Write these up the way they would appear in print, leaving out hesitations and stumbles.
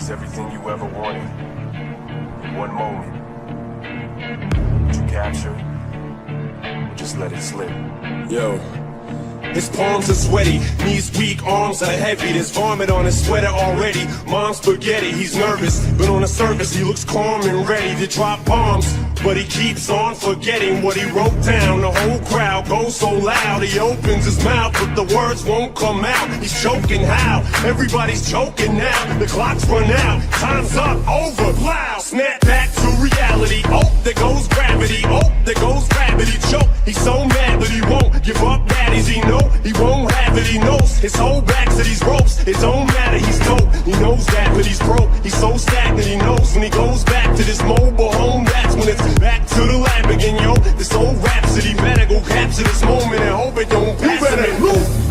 was everything you ever wanted. In one moment. Would you capture it? Or just let it slip? Yo. His palms are sweaty, knees weak, arms are heavy. There's vomit on his sweater already. Mom's spaghetti, he's nervous, but on the surface he looks calm and ready to drop bombs. But he keeps on forgetting what he wrote down. The whole crowd goes so loud, he opens his mouth, but the words won't come out. He's choking how? Everybody's choking now. The clock's run out, time's up, over, loud. Snap back to reality. Oh, there goes gravity. Oh, there goes gravity. Choke. He's so mad, but he won't give up. Daddies, he know he won't have it. He knows his whole back to these ropes. It don't matter, he's dope. He knows that, but he's broke. He's so stagnant. He knows when he goes back to this mobile home. That's when it's back to the lab again, yo. This old rhapsody better go capture this moment and hope it don't pass. You better move.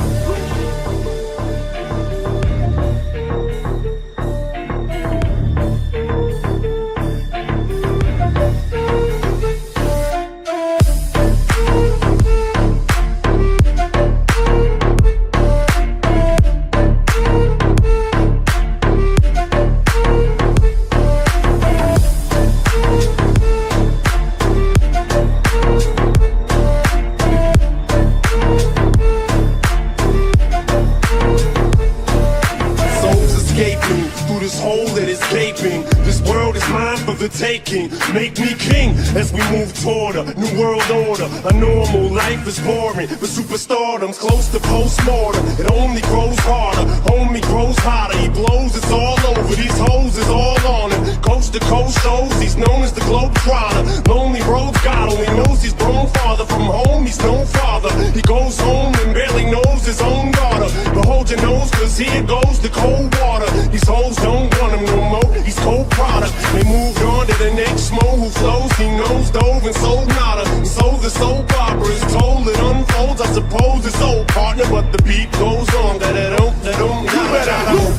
Taking, make me king as we move toward a new world order. A normal life is boring, but superstardom's close to postmortem. It only grows harder, homie grows hotter. He blows, it's all over. These hoes is all on him. Coast to coast shows, he's known as the Globetrotter. Lonely roads, God only knows he's grown farther from home. He's no father. He goes home and barely knows his own daughter. But hold your nose, cause here goes the cold water. These hoes don't want him no more. He's cold product. They moved on to the next mo who flows. He knows dove and sold nada. So the soap opera is told, it unfolds. I suppose it's old partner, but the beat goes on. Da-da-dum, da-dum, da-da-dum.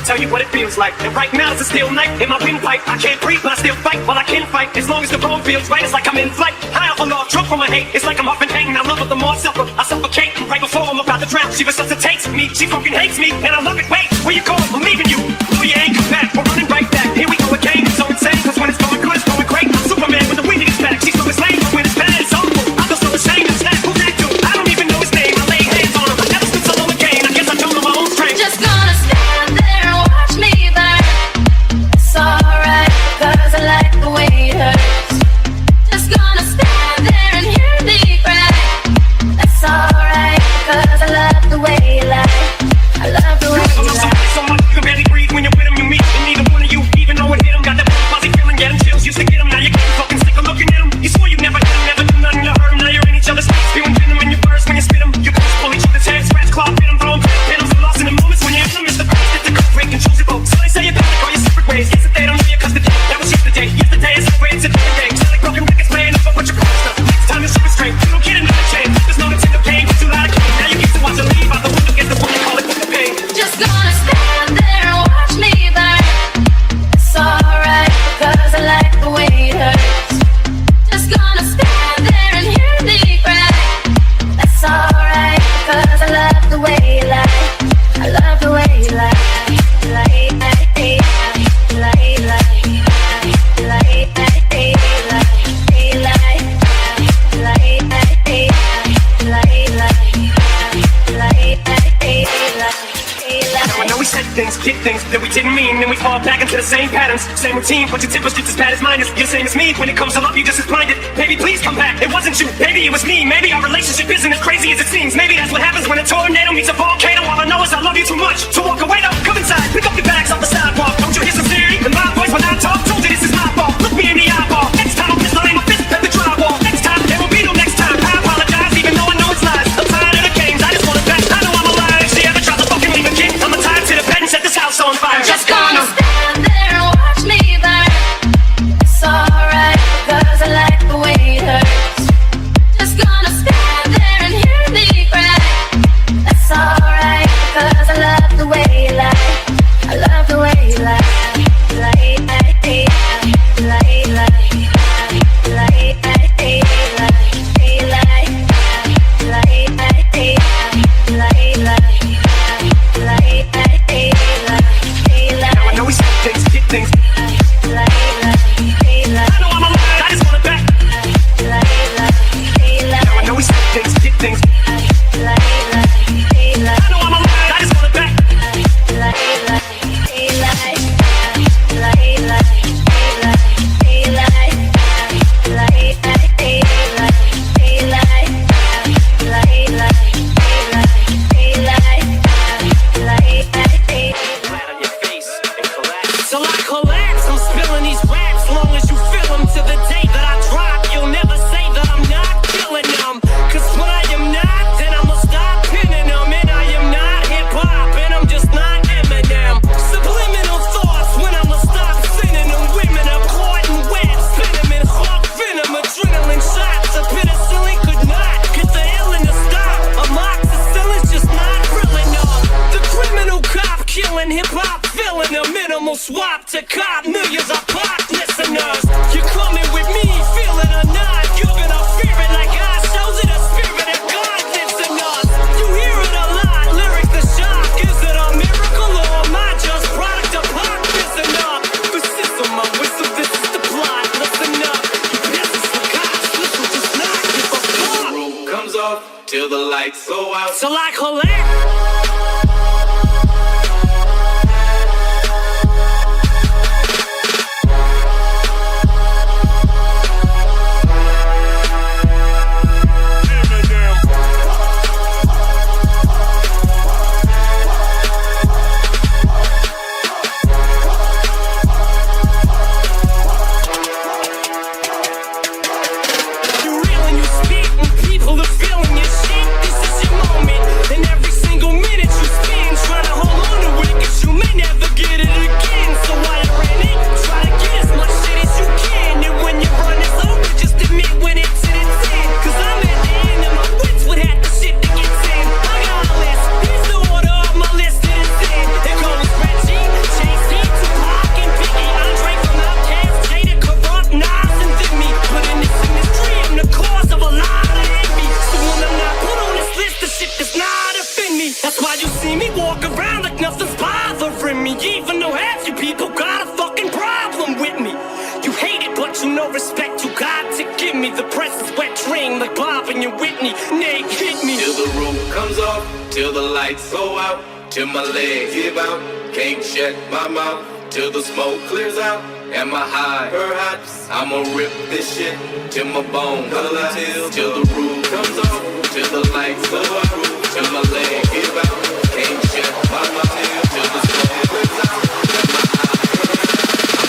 Tell you what it feels like. And right now it's a still night in my windpipe. I can't breathe, but I still fight. Well, I can fight as long as the road feels right. It's like I'm in flight. High off a log, drunk from my hate. It's like I'm huffing pain. I love it the more I suffer. I suffocate right before I'm about to drown. She resuscitates me. She fucking hates me, and I love it. Wait, where you going? I'm leaving you. Oh, you ain't come back. We're running right back. Here we go again. It's so insane. Cause when it's going good, it's going great. I'm Superman when the wind gets back. She's so insane. But when it's bad, it's awful. I feel so ashamed and sad. Who's that dude? I don't even know his name. I lay hands on him. I never stood solo again. I guess I don't know my own strength. Just gonna stand there and watch me burn. It's alright, cause I like the way it hurts. Just gonna stand there and hear me cry. That's alright, cause I love the way you lie. I love the way you lie. So much you can barely breathe when you're with him. You meet, and neither one of you even know what hit him. the same patterns, same routine, but your temper's just as bad as mine is. You're the same as me. When it comes to love, you just as blinded. Baby, please come back. It wasn't you, baby, it was me. Maybe our relationship isn't as crazy as it seems. Maybe that's what happens when a tornado meets a volcano. All I know is I love you too much to walk away. Now come inside, pick up your bags off the sidewalk. Don't you hear sincerity in my voice when I talk? Told you this is my fault. Look me in the eyeball. Next time I'll just lay my fist at the drywall. Next time there will be no next time. I apologize, even though I know it's lies. I'm tired of the games. I just want to bet. I know I'm alive. If she ever tries to fucking leave again, I'm tied to the bed and set this house on fire. Just gonna stand there and watch me burn. It's alright, cause I like the way it hurts. Just gonna stand there and hear me cry. That's alright, cause I love the way you lie. I love the way you lie. I know we say things, get things. I know I'm alive, I just want it back. I know we say things, get things. I know I'm alive, I just want it back. Flat on your face and collapse. Till I collapse, I'm spilling these raps. Long as you feel them to the day that I drop, you'll never say that I'm not killing them. Cause when I am not, then I'ma stop pinning them. And I am not hip-hop, and I'm just not Eminem. Subliminal thoughts when I'ma stop sending them. Women are caught in webs, spin them in hawk venom. Adrenaline shots, a penicillin could not get the illin to stop. Amoxicillin's just not real enough. The criminal cop killing hip-hop, filling a minimal swap to cop millions of pop listeners. You're coming with me, feel it or not. You're gonna fear it like I shows it. A spirit of God lives in us. You hear it a lot, lyrics the shock. Is it a miracle or am I just product of pop? Listen up, this is on my whistle, this is the plot. Listen up, you peasants for cops. Listen, just not give a fuck. The roof comes off till the lights go out. Till I collect. You real and you speak when people are feeling your shit. This is your moment, and every single minute you spend trying to hold on to it, 'cause you may never get it again. So while you're in it, try to get as much shit as you can. And when your run is over, just admit when it's in its end. 'Cause I'm at the end of my wits with half the shit that gets in. I got a list, here's the order of my list that it's in. It goes Reggie, Jay-Z, Tupac, and Biggie. Andre from Outkast, Jada, Corrupt, Nas, and Demi. But in this industry, I'm the cause of a lot of envy. So when I'm not put on this list, the shit does not offend me. That's why you see me walk around like nothing's bothering me. Even though half you people got a fucking problem with me. You hate it, but you know respect you got to give me. The press is wet dream like Bob and your Whitney. Nate, hit me. Till the roof comes off, till the lights go out, till my legs give out, can't shut my mouth, till the smoke clears out. Am I high? Perhaps I'ma rip this shit till my bone collapse. Till the roof comes off, till the lights go out, till my legs give out, can't shut my mouth, till the smoke clears out. Am I high?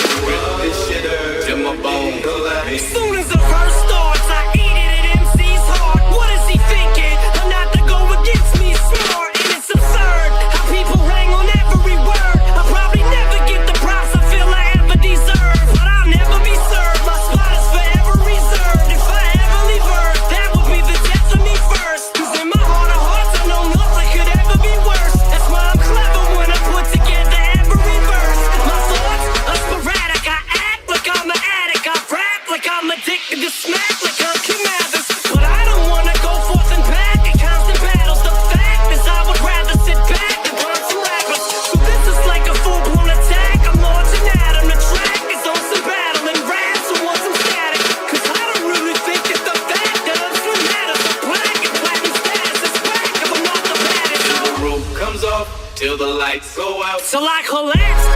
I'ma rip this shit till my bone collapse. As soon as the verse starts, I eat it at MC's heart. What is he thinking? I'm not to go against me, smart, and it's absurd how people hang on every word. I'll probably never get the props I feel I ever deserve, but I'll never be served. My spot is forever reserved. If I ever leave Earth, that would be the death of me first. 'Cause in my heart of hearts, I know nothing could ever be worse. That's why I'm clever when I put together every verse. My thoughts are sporadic. I act like I'm an addict. I rap like I'm addicted to smack, like I'm Kim Mathers. But I don't wanna go forth and back in constant battles. The fact is I would rather sit back and burn some rappers. So this is like a full-blown attack. I'm launching out on the track. It's on some battle and raps who want some static. 'Cause I don't really think it's the fact that I'm slim matters. Black and platinum status is back if I'm not the baddest. Till the roof comes off, till the lights go out. Till I collapse.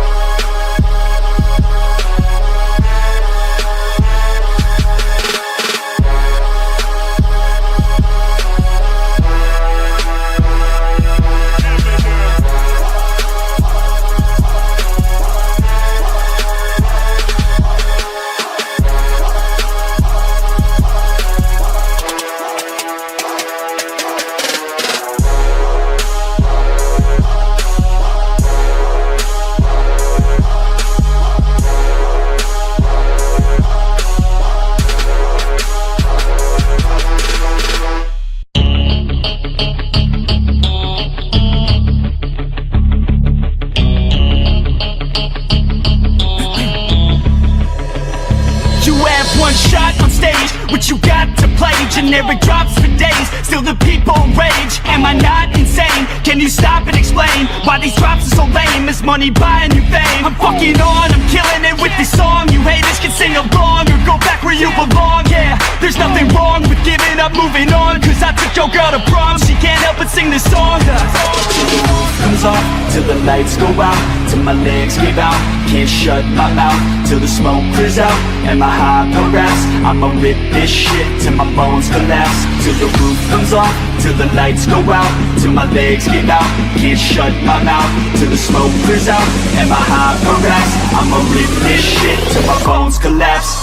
You have one shot on stage, what you got to play? Generic drops for days, still the people rage. Am I not insane? Can you stop and explain why these drops are so lame? Is money buying you fame? I'm fucking on, I'm killing it with this song. You haters can sing along or go back where you belong. Yeah, there's nothing wrong with giving up, moving on. Cause I took your girl to prom, she can't help but sing this song. Till the roof comes off, till the lights go out, till my legs give out, can't shut my mouth, till the smoke clears out, and my high raps. I'ma rip this shit till my bones collapse. Till the roof comes off, till the lights go out, till my legs give out, can't shut my mouth, till the smoke clears out, and my high raps. I'ma rip this shit till my bones collapse.